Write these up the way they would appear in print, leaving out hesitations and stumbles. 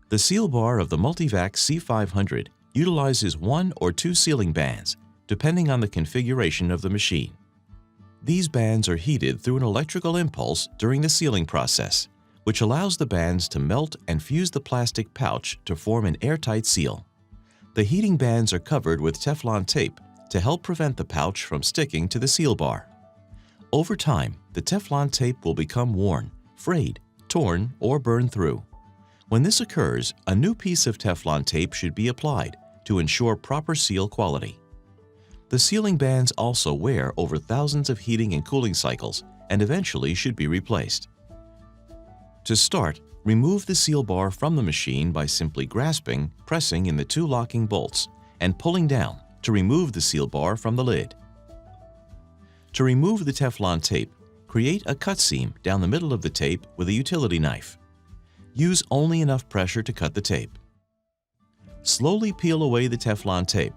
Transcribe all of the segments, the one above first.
The seal bar of the MULTIVAC C500 utilizes 1 or 2 sealing bands, depending on the configuration of the machine. These bands are heated through an electrical impulse during the sealing process, which allows the bands to melt and fuse the plastic pouch to form an airtight seal. The heating bands are covered with Teflon tape to help prevent the pouch from sticking to the seal bar. Over time, the Teflon tape will become worn, frayed, torn, or burned through. When this occurs, a new piece of Teflon tape should be applied to ensure proper seal quality. The sealing bands also wear over thousands of heating and cooling cycles and eventually should be replaced. To start, remove the seal bar from the machine by simply grasping, pressing in the 2 locking bolts, and pulling down to remove the seal bar from the lid. To remove the Teflon tape, create a cut seam down the middle of the tape with a utility knife. Use only enough pressure to cut the tape. Slowly peel away the Teflon tape.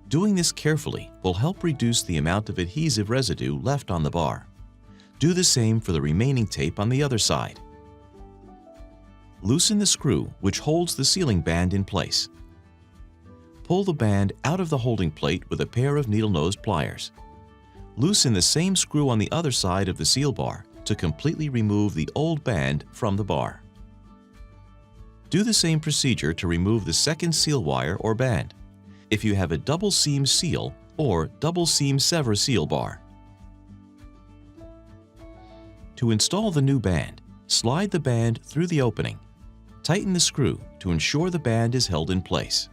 Doing this carefully will help reduce the amount of adhesive residue left on the bar. Do the same for the remaining tape on the other side. Loosen the screw which holds the sealing band in place. Pull the band out of the holding plate with a pair of needle-nose pliers. Loosen the same screw on the other side of the seal bar to completely remove the old band from the bar. Do the same procedure to remove the second seal wire or band, if you have a double seam seal or double seam sever seal bar. To install the new band, slide the band through the opening. Tighten the screw to ensure the band is held in place.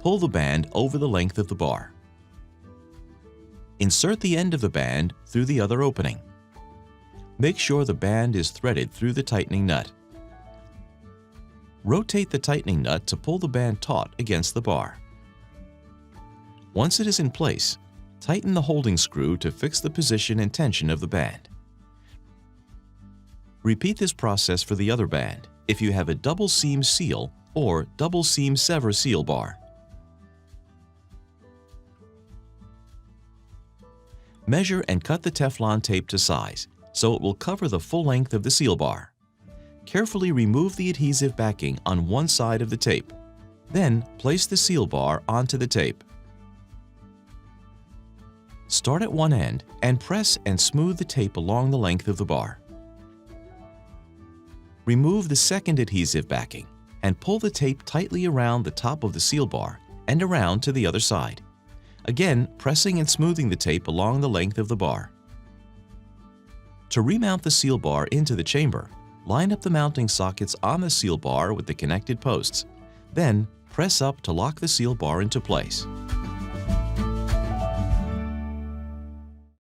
Pull the band over the length of the bar. Insert the end of the band through the other opening. Make sure the band is threaded through the tightening nut. Rotate the tightening nut to pull the band taut against the bar. Once it is in place, tighten the holding screw to fix the position and tension of the band. Repeat this process for the other band if you have a double seam seal or double seam sever seal bar. Measure and cut the Teflon tape to size so it will cover the full length of the seal bar. Carefully remove the adhesive backing on one side of the tape. Then place the seal bar onto the tape. Start at one end and press and smooth the tape along the length of the bar. Remove the second adhesive backing and pull the tape tightly around the top of the seal bar and around to the other side, again pressing and smoothing the tape along the length of the bar. To remount the seal bar into the chamber, line up the mounting sockets on the seal bar with the connected posts. Then press up to lock the seal bar into place.